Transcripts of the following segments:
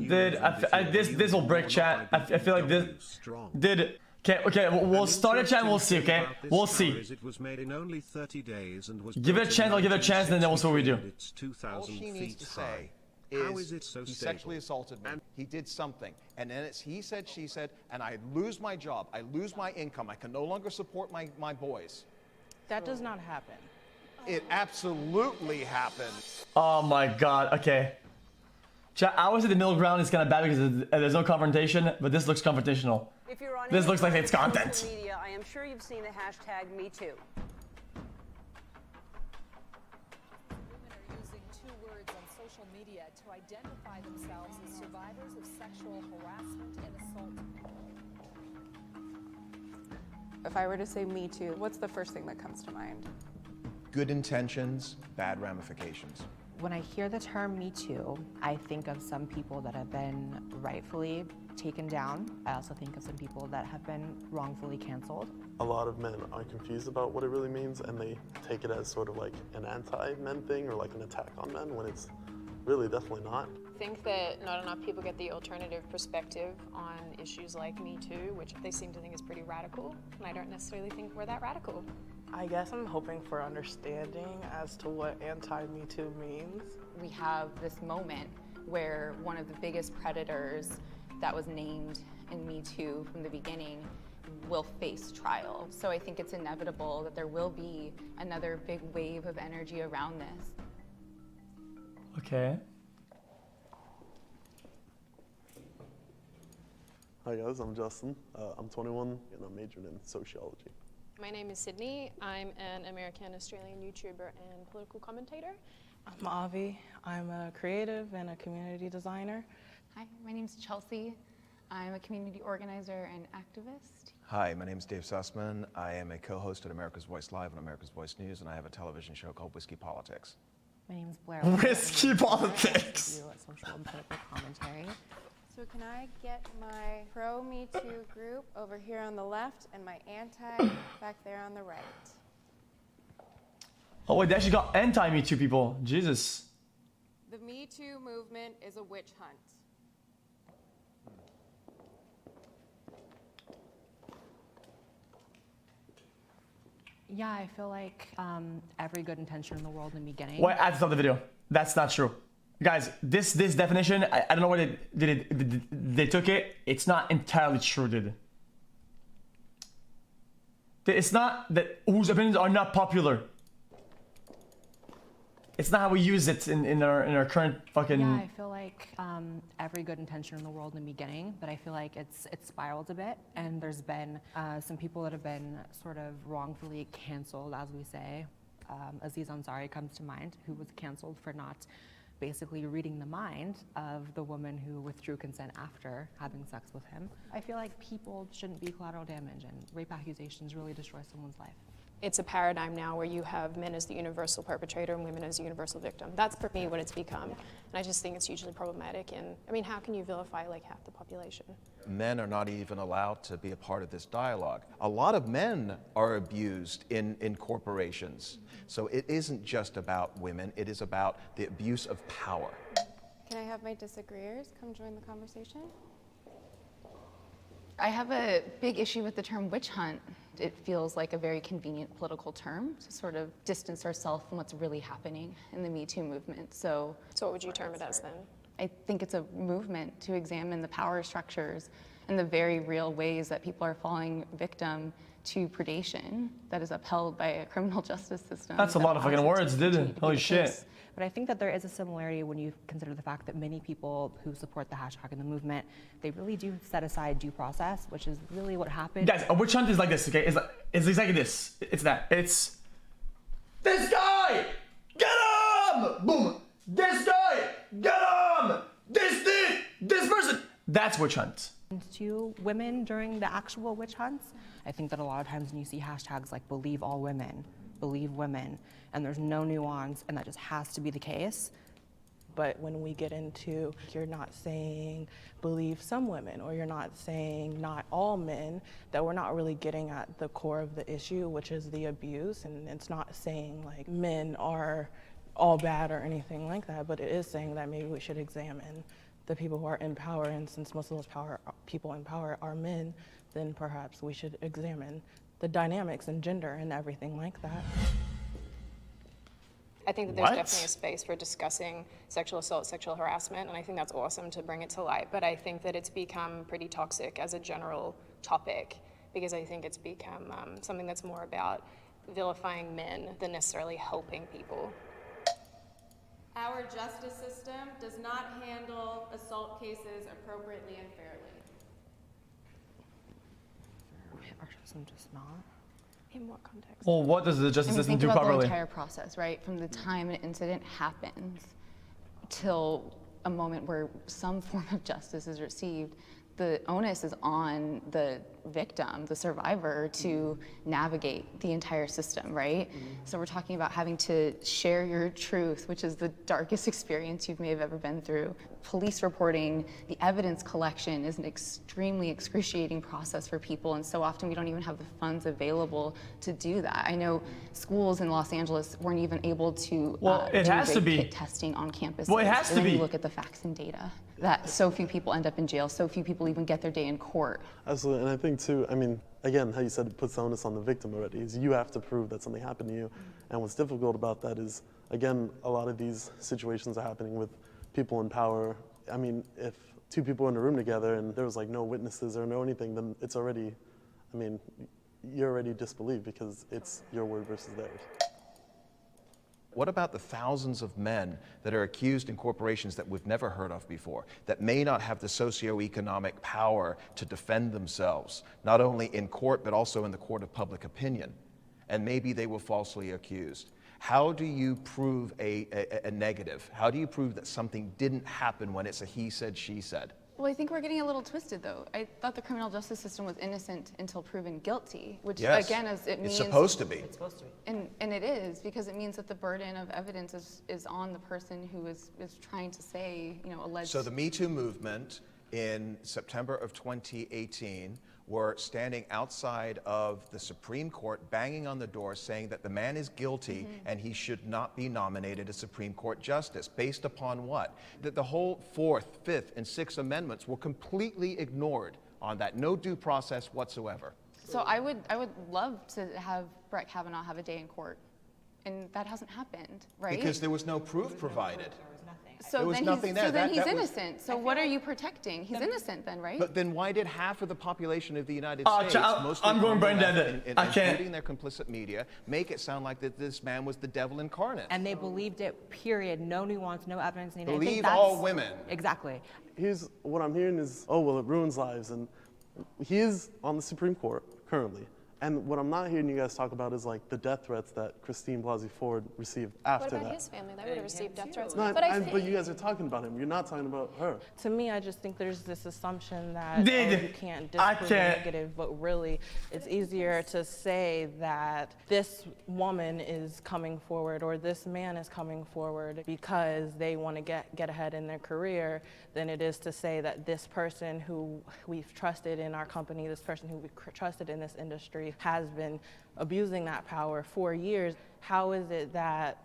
This will break chat. I feel like this. Okay, we'll start a chat and we'll see, okay? We'll see. Give it a chance, I'll give it a chance, and then we'll see what we do. All she needs to say is he sexually assaulted me. He did something. And then it's he said, she said, and I lose my job. I lose my income. I can no longer support my boys. That does not happen. It absolutely happened. Oh my god, okay. Chat, I was at the middle ground, it's kind of bad because there's no confrontation, but this looks confrontational. If you're on this looks like it's content. Social media, I am sure you've seen the hashtag #MeToo. Women are using 2 words on social media to identify themselves as survivors of sexual harassment and assault. If I were to say Me Too, what's the first thing that comes to mind? Good intentions, bad ramifications. When I hear the term Me Too, I think of some people that have been rightfully taken down. I also think of some people that have been wrongfully canceled. A lot of men are confused about what it really means, and they take it as sort of like an anti-men thing or like an attack on men, when it's really definitely not. I think that not enough people get the alternative perspective on issues like Me Too, which they seem to think is pretty radical, and I don't necessarily think we're that radical. I guess I'm hoping for understanding as to what anti-Me Too means. We have this moment where one of the biggest predators that was named in Me Too from the beginning will face trial. So I think it's inevitable that there will be another big wave of energy around this. Okay. Hi guys, I'm Justin. I'm 21 and I'm majoring in sociology. My name is Sydney. I'm an American-Australian YouTuber and political commentator. I'm Avi. I'm a creative and a community designer. Hi, my name's Chelsea. I'm a community organizer and activist. Hi, my name is Dave Sussman. I am a co-host at America's Voice Live and America's Voice News, and I have a television show called Whiskey Politics. My name is Blair. Whiskey Politics. I do a social and political commentary. So can I get my pro Me Too group over here on the left and my anti back there on the right? Oh wait, they actually got anti-Me Too people. Jesus. The Me Too movement is a witch hunt. Yeah, I feel like every good intention in the world in the beginning. Wait, I have to stop the video. That's not true. Guys, this definition, I don't know where they took it. It's not entirely true, dude. It's not that whose opinions are not popular. It's not how we use it in our current fucking. Yeah, I feel like every good intention in the world in the beginning, but I feel like it's spiraled a bit, and there's been some people that have been sort of wrongfully canceled, as we say. Aziz Ansari comes to mind, who was canceled for not basically reading the mind of the woman who withdrew consent after having sex with him. I feel like people shouldn't be collateral damage, and rape accusations really destroy someone's life. It's a paradigm now where you have men as the universal perpetrator and women as the universal victim. That's for me what it's become. And I just think it's hugely problematic. And I mean, how can you vilify like half the population? Men are not even allowed to be a part of this dialogue. A lot of men are abused in corporations. So it isn't just about women, it is about the abuse of power. Can I have my disagreeers come join the conversation? I have a big issue with the term witch hunt. It feels like a very convenient political term to sort of distance ourselves from what's really happening in the Me Too movement. So what would you term it as then? I think it's a movement to examine the power structures and the very real ways that people are falling victim to predation that is upheld by a criminal justice system. That's a lot of fucking words, didn't it? Holy shit. But I think that there is a similarity when you consider the fact that many people who support the hashtag and the movement, they really do set aside due process, which is really what happened. Guys, a witch hunt is like this, okay? It's exactly this. It's that. It's this guy! Get him! Boom! This guy! Get him! This person! That's witch hunt. To women during the actual witch hunts, I think that a lot of times when you see hashtags like believe all women, believe women, and there's no nuance, and that just has to be the case. But when we get into, you're not saying believe some women, or you're not saying not all men, that we're not really getting at the core of the issue, which is the abuse. And it's not saying like men are all bad or anything like that, but it is saying that maybe we should examine the people who are in power, and since most of those people in power are men, then perhaps we should examine the dynamics and gender and everything like that. I think that there's definitely a space for discussing sexual assault, sexual harassment, and I think that's awesome to bring it to light. But I think that it's become pretty toxic as a general topic, because I think it's become something that's more about vilifying men than necessarily helping people. Our justice system does not handle assault cases appropriately and fairly. Our system does not. In what context? Well, what does the justice system think do about properly? the entire process, right? From the time an incident happens till a moment where some form of justice is received, the onus is on the victim, the survivor, to navigate the entire system, right? So we're talking about having to share your truth, which is the darkest experience you may have ever been through. Police reporting, the evidence collection is an extremely excruciating process for people, and so often we don't even have the funds available to do that. I know schools in Los Angeles weren't even able to It do has to rape be. kit testing on campuses. Well, it has to and then be. you look at the facts and data, that so few people end up in jail, so few people even get their day in court. Absolutely, and I think too, I mean, again, how you said it puts the onus on the victim already, is you have to prove that something happened to you. And what's difficult about that is, again, a lot of these situations are happening with people in power. I mean, if two people are in a room together and there was like no witnesses or no anything, then it's already, I mean, you're already disbelieved because it's your word versus theirs. What about the thousands of men that are accused in corporations that we've never heard of before, that may not have the socioeconomic power to defend themselves, not only in court, but also in the court of public opinion, and maybe they were falsely accused? How do you prove a negative? How do you prove that something didn't happen when it's a he said, she said? Well, I think we're getting a little twisted, though. I thought the criminal justice system was innocent until proven guilty, which, Yes, again, it means... it's supposed to be. It's supposed to be. And it is, because it means that the burden of evidence is on the person who is trying to say, you know, alleged... So the MeToo movement in September of 2018 were standing outside of the Supreme Court, banging on the door, saying that the man is guilty and he should not be nominated as Supreme Court Justice. Based upon what? That the whole Fourth, Fifth, and Sixth Amendments were completely ignored on that. No due process whatsoever. So I would love to have Brett Kavanaugh have a day in court, and that hasn't happened, right? Because there was no proof provided. So there was then nothing there. So then That he's was- innocent. So what are you protecting? He's innocent then, right? But then why did half of the population of the United States, mostly I'm going on the brain left dead. and I can't. including their complicit media, make it sound like that this man was the devil incarnate? And they believed it, period. No nuance, no evidence needed. I think Believe that's- all women. Exactly. Here's what I'm hearing is, oh, well, it ruins lives. And he is on the Supreme Court currently. And what I'm not hearing you guys talk about is like the death threats that Christine Blasey Ford received after What that. about his family? They would have received death threats. No, But but you guys are talking about him. You're not talking about her. To me, I just think there's this assumption that you can't I disprove can't. negative, but really it's easier to say that this woman is coming forward or this man is coming forward because they want to get ahead in their career than it is to say that this person who we've trusted in our company, this person who we've trusted in this industry has been abusing that power for years. How is it that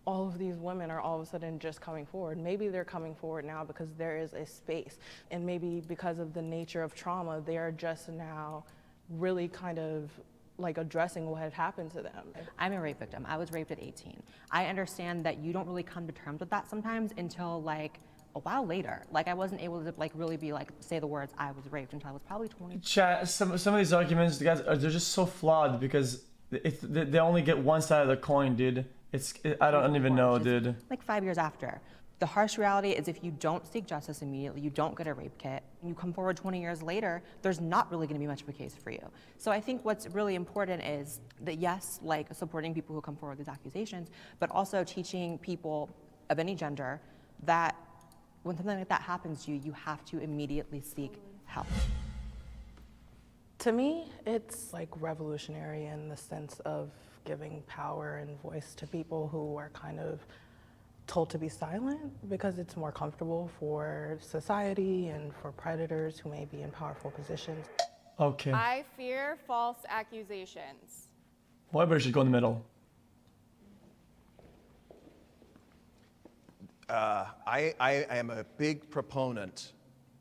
all of these women are all of a sudden just coming forward? Maybe they're coming forward now because there is a space, and maybe because of the nature of trauma, they are just now really kind of like addressing what had happened to them. I'm a rape victim. I was raped at 18. I understand that you don't really come to terms with that sometimes until like a while later. Like I wasn't able to like really be like say the words I was raped until I was probably 20. Chat, some of these arguments, the guys, they're just so flawed because they only get one side of the coin, dude. I don't even know, dude. Like 5 years after. The harsh reality is if you don't seek justice immediately, you don't get a rape kit, you come forward 20 years later, there's not really gonna be much of a case for you. So I think what's really important is that yes, like supporting people who come forward with these accusations, but also teaching people of any gender that when something like that happens to you, you have to immediately seek help. To me, it's like revolutionary in the sense of giving power and voice to people who are kind of told to be silent because it's more comfortable for society and for predators who may be in powerful positions. Okay. I fear false accusations. Well, everybody should go in the middle. I am a big proponent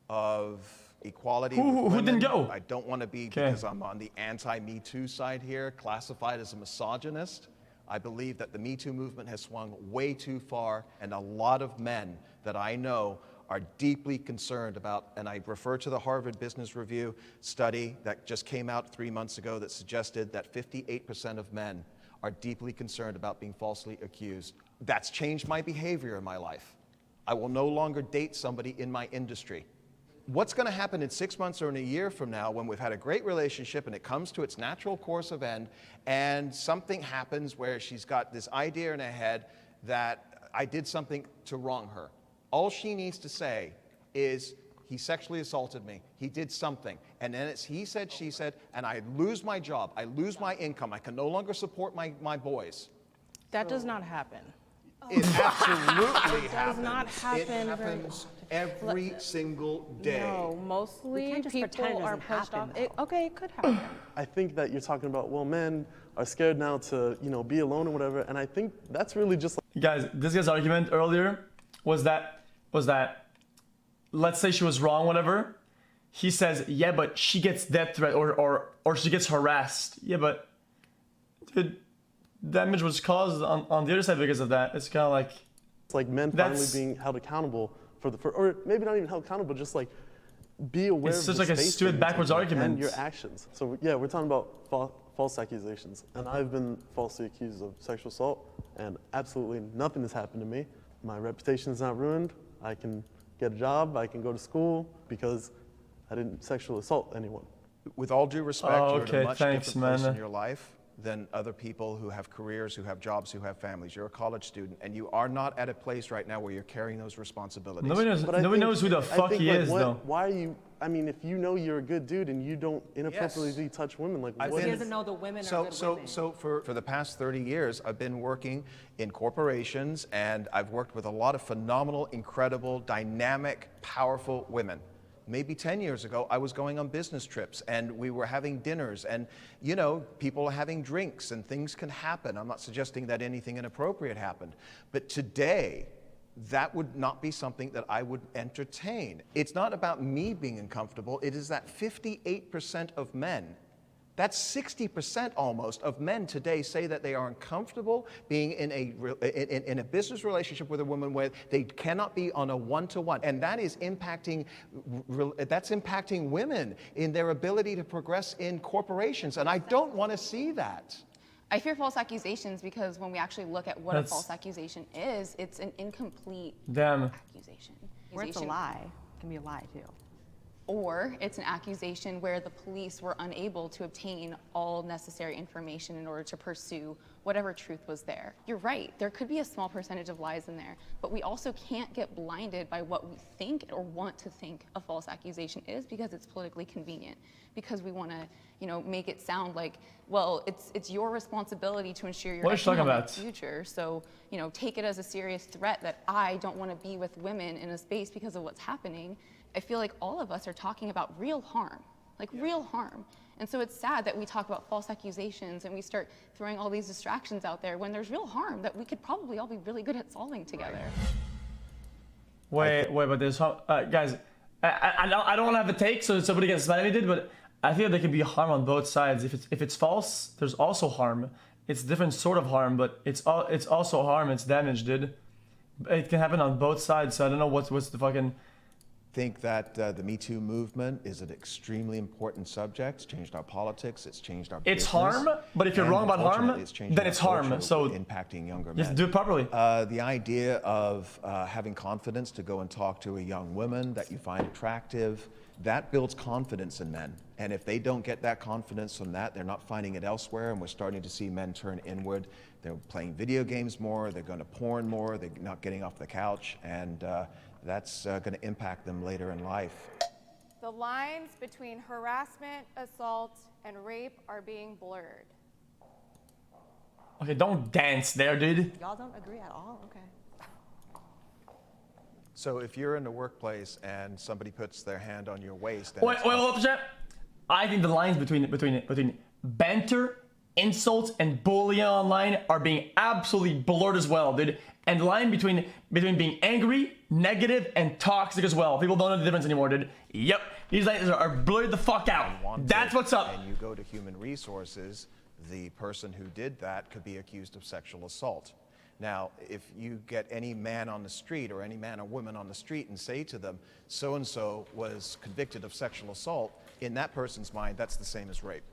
of equality. Who didn't go? I don't want to be, because I'm on the anti-MeToo side here, classified as a misogynist. I believe that the MeToo movement has swung way too far, and a lot of men that I know are deeply concerned about, and I refer to the Harvard Business Review study that just came out 3 months ago that suggested that 58% of men are deeply concerned about being falsely accused. That's changed my behavior in my life. I will no longer date somebody in my industry. What's going to happen in 6 months or in a year from now when we've had a great relationship and it comes to its natural course of end and something happens where she's got this idea in her head that I did something to wrong her? All she needs to say is, he sexually assaulted me, he did something, and then it's he said, she said, and I lose my job, I lose my income, I can no longer support my boys. That does not happen. It absolutely It does not happen. It happens every single day. No, mostly can't just pretend people it are doesn't pushed happen, off. Okay, it could happen. I think that you're talking about, well, men are scared now to, you know, be alone or whatever, and I think that's really just like... Guys, this guy's argument earlier was that let's say she was wrong, whatever. He says, yeah, but she gets death threat or she gets harassed. Yeah, but dude, damage was caused on the other side because of that. It's kind of like... It's like men finally being held accountable or maybe not even held accountable, just like be aware of the such like a space stupid that you're backwards taking argument. and your actions. So yeah, we're talking about false accusations. And I've been falsely accused of sexual assault, and absolutely nothing has happened to me. My reputation is not ruined. I can get a job, I can go to school because I didn't sexually assault anyone. With all due respect, you're in a much thanks, different place man. in your life than other people who have careers, who have jobs, who have families. You're a college student, and you are not at a place right now where you're carrying those responsibilities. Nobody knows who the fuck he is, though. Why are you... I mean, if you know you're a good dude and you don't inappropriately touch women, like what He doesn't know the women are good women. So for the past 30 years, I've been working in corporations, and I've worked with a lot of phenomenal, incredible, dynamic, powerful women. Maybe 10 years ago, I was going on business trips and we were having dinners and, you know, people are having drinks and things can happen. I'm not suggesting that anything inappropriate happened. But today, that would not be something that I would entertain. It's not about me being uncomfortable. It is that 58% of men, that's 60% almost of men today say that they are uncomfortable being in a business relationship with a woman where they cannot be on a one-to-one. And that is impacting women in their ability to progress in corporations. And I don't want to see that. I fear false accusations because when we actually look at what a false accusation is, it's an incomplete accusation. Or it's a lie. It can be a lie too. Or it's an accusation where the police were unable to obtain all necessary information in order to pursue whatever truth was there. You're right, there could be a small percentage of lies in there, but we also can't get blinded by what we think or want to think a false accusation is because it's politically convenient, because we want to, you know, make it sound like, well, it's your responsibility to ensure your economic future. So, you know, take it as a serious threat that I don't want to be with women in a space because of what's happening. I feel like all of us are talking about real harm, like real harm. And so it's sad that we talk about false accusations and we start throwing all these distractions out there when there's real harm that we could probably all be really good at solving together. Wait, but there's guys, I don't want to have a take so somebody gets mad at me, but I feel there can be harm on both sides. If it's false, there's also harm. It's different sort of harm, but it's also harm. It's damage, dude. It can happen on both sides. So I don't know what's the fucking. Think that the MeToo movement is an extremely important subject. It's changed our politics. It's changed our business. It's harm, but if you're wrong about harm, then it's harm. So impacting younger men. Just do it properly. The idea of having confidence to go and talk to a young woman that you find attractive, that builds confidence in men. And if they don't get that confidence from that, they're not finding it elsewhere, and we're starting to see men turn inward. They're playing video games more, they're going to porn more, they're not getting off the couch, and that's going to impact them later in life. The lines between harassment, assault, and rape are being blurred. Okay, don't dance there, dude. Y'all don't agree at all? Okay. So if you're in the workplace and somebody puts their hand on your waist... Wait, hold up, chat. I think the lines between banter, insults, and bullying online are being absolutely blurred as well, dude. And the line between being angry, negative, and toxic as well. People don't know the difference anymore, dude. Yep, these lines are blurred the fuck out. That's what's up. And you go to human resources, the person who did that could be accused of sexual assault. Now, if you get any man on the street or any man or woman on the street and say to them, so-and-so was convicted of sexual assault, in that person's mind, that's the same as rape.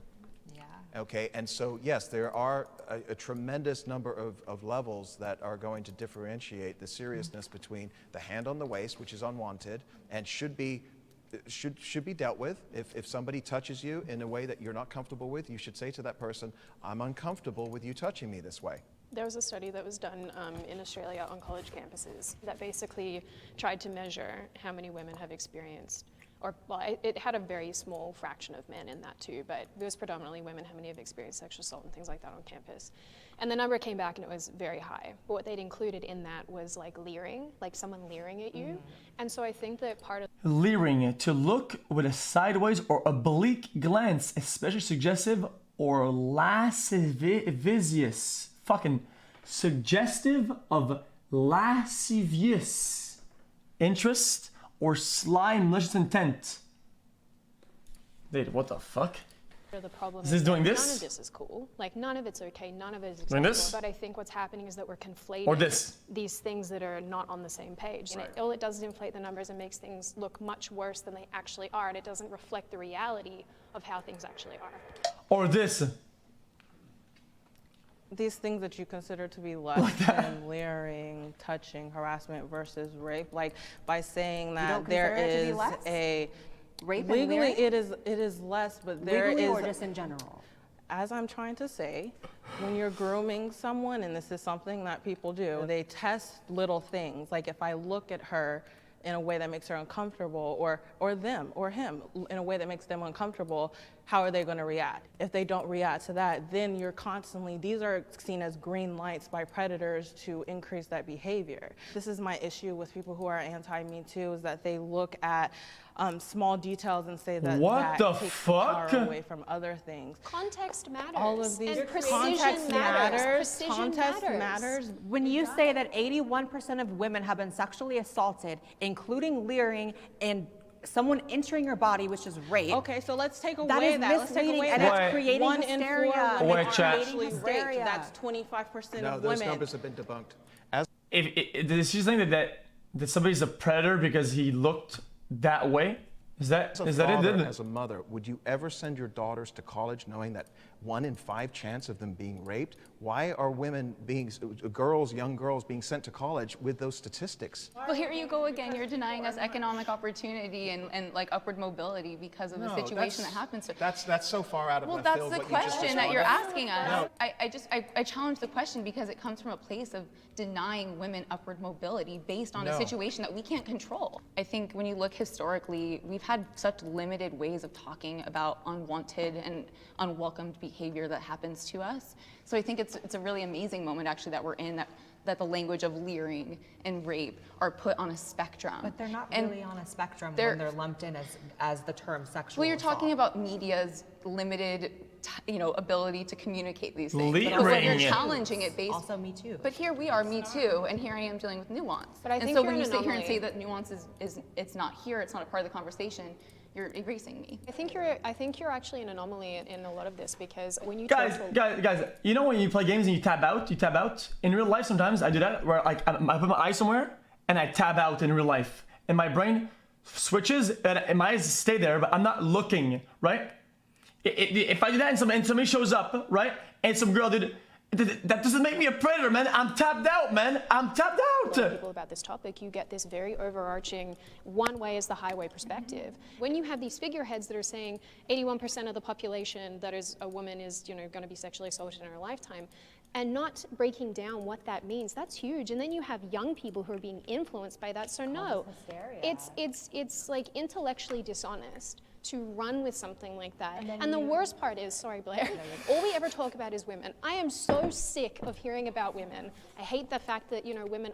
Okay, and so yes, there are a tremendous number of levels that are going to differentiate the seriousness between the hand on the waist, which is unwanted, and should be dealt with. If somebody touches you in a way that you're not comfortable with, you should say to that person, I'm uncomfortable with you touching me this way. There was a study that was done in Australia on college campuses that basically tried to measure how many women have experienced, it had a very small fraction of men in that too, but it was predominantly women, how many have experienced sexual assault and things like that on campus. And the number came back and it was very high. But what they'd included in that was like leering, like someone leering at you. And so I think that part of leering, to look with a sideways or oblique glance, especially suggestive or lascivious, fucking suggestive of lascivious interest or sly malicious intent. Dude, what the fuck? the problem is doing this? None of this is cool. Like, none of it's okay. None of it is Doing acceptable. this? But I think what's happening is that we're conflating Or this. these things that are not on the same page. And all it does is inflate the numbers and makes things look much worse than they actually are. And it doesn't reflect the reality of how things actually are. Or this. These things that you consider to be less than leering, touching, harassment versus rape, like by saying that there is a rape legally it is less, but there legally is or just in general. As I'm trying to say, when you're grooming someone, and this is something that people do, they test little things. Like if I look at her in a way that makes her uncomfortable, or them or him in a way that makes them uncomfortable, how are they going to react? If they don't react to that, then you're constantly, these are seen as green lights by predators to increase that behavior. This is my issue with people who are anti-MeToo, is that they look at small details and say that what the takes fuck? the power away from other things. Context matters. All of these and context matters. Context matters. When you say that 81% of women have been sexually assaulted, including leering and someone entering your body, which is rape. Okay, so let's take away that. Is Let's take away and that. it's creating One hysteria. in 4 women are actually hysteria. raped. That's 25% No, of those women. numbers have been debunked. Is she saying that somebody's a predator because he looked that way? Is that it? As a mother, would you ever send your daughters to college knowing that 1 in 5 chance of them being raped? Why are women young girls being sent to college with those statistics? Well, here you go again. You're denying us economic opportunity and like upward mobility because of the situation that happens. That's so far out of left field. Well, that's the question that you're asking us. I challenge the question because it comes from a place of denying women upward mobility based on a situation that we can't control. I think when you look historically, we've had such limited ways of talking about unwanted and unwelcomed behavior that happens to us. So I think it's a really amazing moment actually that we're in, that the language of leering and rape are put on a spectrum. But they're not really on a spectrum when they're lumped in as the term sexual Well, you're assault. talking about media's limited ability to communicate these things. Leering. But also you're challenging it based. Also Me Too. But here we are, Me Too, and here I am dealing with nuance. But I think and so you're when you an sit here and anomaly. say that nuance is it's not here, it's not a part of the conversation, you're erasing me. I think you're actually an anomaly in a lot of this, because when you Guys, you know when you play games and you tab out? In real life sometimes I do that, where like I put my eye somewhere and I tab out in real life. And my brain switches and my eyes stay there, but I'm not looking, right? If I do that and somebody shows up, right? And some girl did, that doesn't make me a predator, man. I'm tapped out, man. I'm tapped out. people about this topic, you get this very overarching, one way is the highway perspective. When you have these figureheads that are saying 81% of the population that is a woman is going to be sexually assaulted in her lifetime, and not breaking down what that means, that's huge. And then you have young people who are being influenced by that. So no, it's like intellectually dishonest to run with something like that. And the worst part is, sorry Blair, all we ever talk about is women. I am so sick of hearing about women. I hate the fact that, you know, women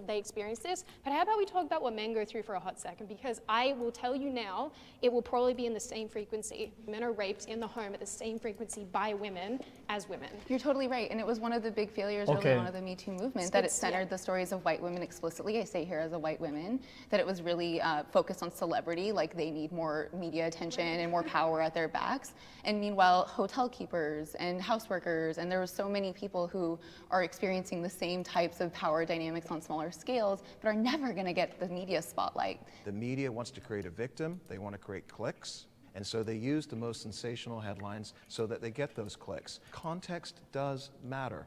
they experience this, but how about we talk about what men go through for a hot second? Because I will tell you now, it will probably be in the same frequency. Men are raped in the home at the same frequency by women as women. You're totally right, and it was one of the big failures early on of the Me Too movement, that it centered the stories of white women explicitly. I say here as a white woman, that it was really focused on celebrity, like they need more media attention and more power at their backs. And meanwhile, hotel keepers and house workers, and there were so many people who are experiencing the same types of power dynamics on smaller scales, but are never gonna get the media spotlight. The media wants to create a victim, they want to create clicks, and so they use the most sensational headlines so that they get those clicks. Context does matter.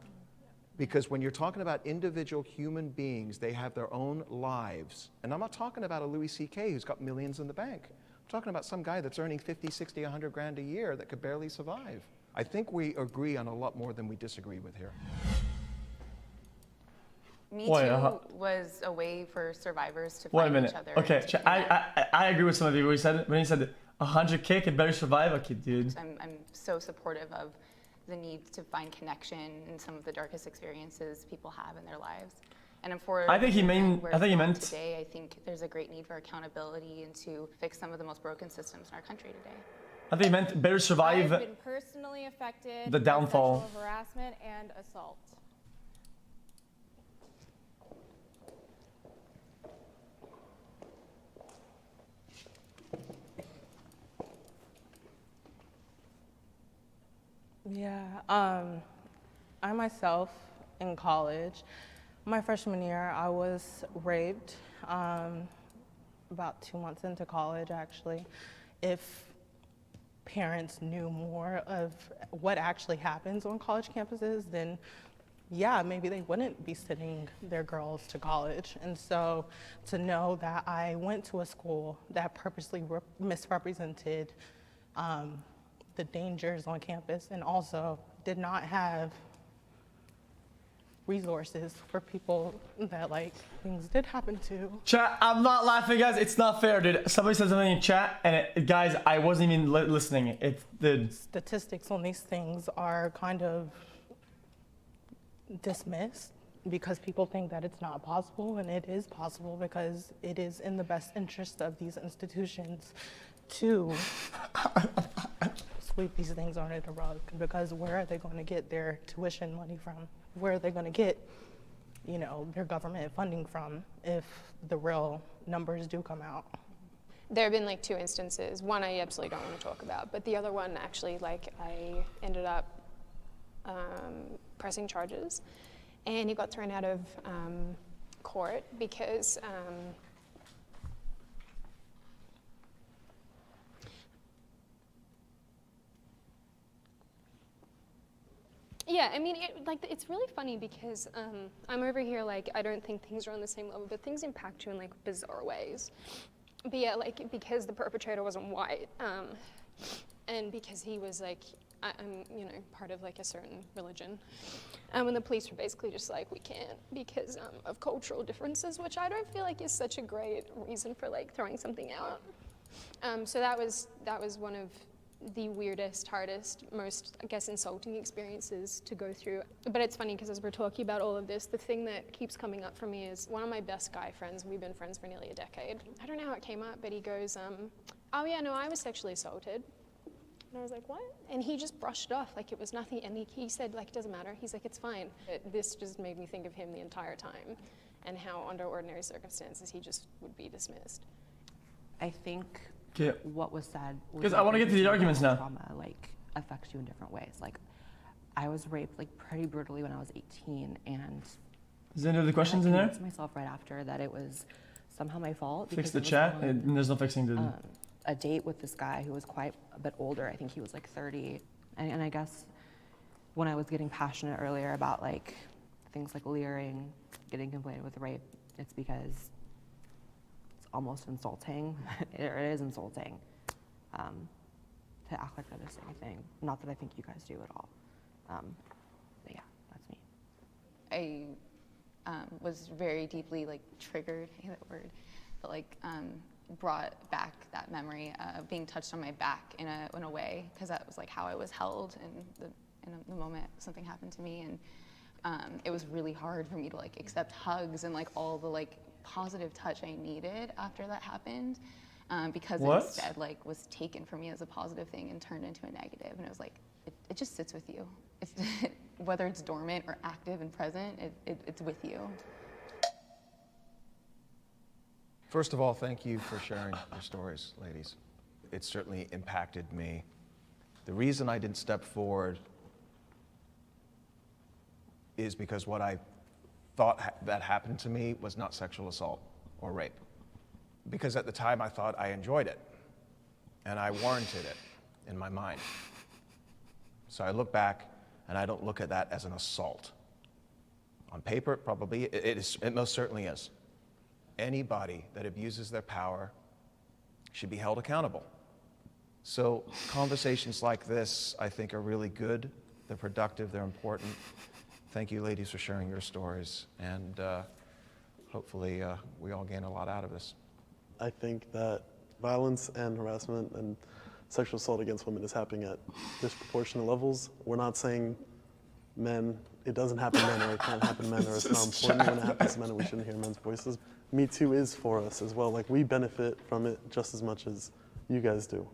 Because when you're talking about individual human beings, they have their own lives. And I'm not talking about a Louis C.K. who's got millions in the bank. I'm talking about some guy that's earning 50, 60, 100 grand a year that could barely survive. I think we agree on a lot more than we disagree with here. Me Too was a way for survivors to find each other. Okay, I agree with some of you when he said 100K could better survive. Okay, dude. I'm so supportive of the need to find connection in some of the darkest experiences people have in their lives. And I think he meant today, I think there's a great need for accountability and to fix some of the most broken systems in our country today. I think he meant better survive I've been personally affected the downfall. by sexual harassment and assault. Yeah, I myself in college, my freshman year, I was raped about 2 months into college, actually. If parents knew more of what actually happens on college campuses, then yeah, maybe they wouldn't be sending their girls to college. And so to know that I went to a school that purposely misrepresented the dangers on campus and also did not have resources for people that like things did happen to. Chat, I'm not laughing, guys. It's not fair, dude. Somebody said something in chat, and guys, I wasn't even listening. It's the statistics on these things are kind of dismissed because people think that it's not possible, and it is possible because it is in the best interest of these institutions to sweep these things under the rug, because where are they going to get their tuition money from? Where are they going to get, you know, their government funding from if the real numbers do come out? There have been like 2 instances. One I absolutely don't want to talk about, but the other one actually, like, I ended up pressing charges, and he got thrown out of court because yeah, I mean, it's really funny because I'm over here like, I don't think things are on the same level, but things impact you in like bizarre ways. But yeah, like because the perpetrator wasn't white, and because he was like, I'm, you know, part of like a certain religion, and the police were basically just like, we can't because of cultural differences, which I don't feel like is such a great reason for like throwing something out. So that was one of the weirdest, hardest, most, I guess, insulting experiences to go through. But it's funny because as we're talking about all of this, the thing that keeps coming up for me is one of my best guy friends, we've been friends for nearly a decade. I don't know how it came up, but he goes, oh yeah, no, I was sexually assaulted. And I was like, what? And he just brushed it off like it was nothing. And he said, like, it doesn't matter. He's like, it's fine. This just made me think of him the entire time and how under ordinary circumstances he just would be dismissed. I think what was said, because I want to get to the arguments now. Trauma like affects you in different ways. Like, I was raped like pretty brutally when I was 18, and is there any other questions in there? I convinced myself right after that it was somehow my fault. Fix the chat. There's no fixing the. A date with this guy who was quite a bit older. I think he was like 30, and I guess when I was getting passionate earlier about like things like leering, getting conflated with rape, it's because almost insulting, it is insulting, to act like that is anything. Not that I think you guys do at all. But yeah, that's me. I was very deeply like triggered, I hate that word, but like brought back that memory of being touched on my back in a way, because that was like how I was held in the moment something happened to me, and it was really hard for me to like accept hugs and like all the like positive touch I needed after that happened, because it instead like was taken from me as a positive thing and turned into a negative, and it was like it just sits with you. It's whether it's dormant or active and present, it's with you. First of all, thank you for sharing your stories, ladies. It certainly impacted me. The reason I didn't step forward is because what I thought that happened to me was not sexual assault or rape. Because at the time I thought I enjoyed it, and I warranted it in my mind. So I look back, and I don't look at that as an assault. On paper, probably, it most certainly is. Anybody that abuses their power should be held accountable. So conversations like this, I think, are really good. They're productive, they're important. Thank you, ladies, for sharing your stories, and hopefully we all gain a lot out of this. I think that violence and harassment and sexual assault against women is happening at disproportionate levels. We're not saying men, it doesn't happen to men, or it can't happen to men, or it's not important when it happens to men and we shouldn't hear men's voices. MeToo is for us as well. Like, we benefit from it just as much as you guys do.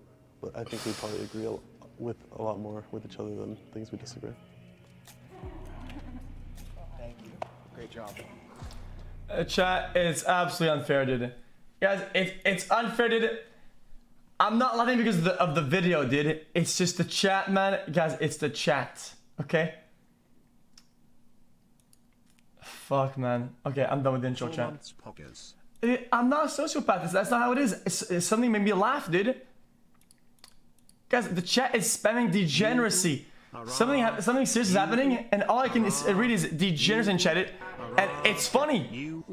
But I think we probably agree with a lot more with each other than things we disagree. Thank you. Great job. Chat, it's absolutely unfair, dude. Guys, it's unfair, dude. I'm not laughing because of the video, dude. It's just the chat, man. Guys, it's the chat, okay? Fuck, man. Okay, I'm done with the intro, chat. I'm not a sociopath. That's not how it is. It's something made me laugh, dude. Guys, the chat is spamming degeneracy. Something serious is happening, and all I can read is degeneracy in chat, and it's funny.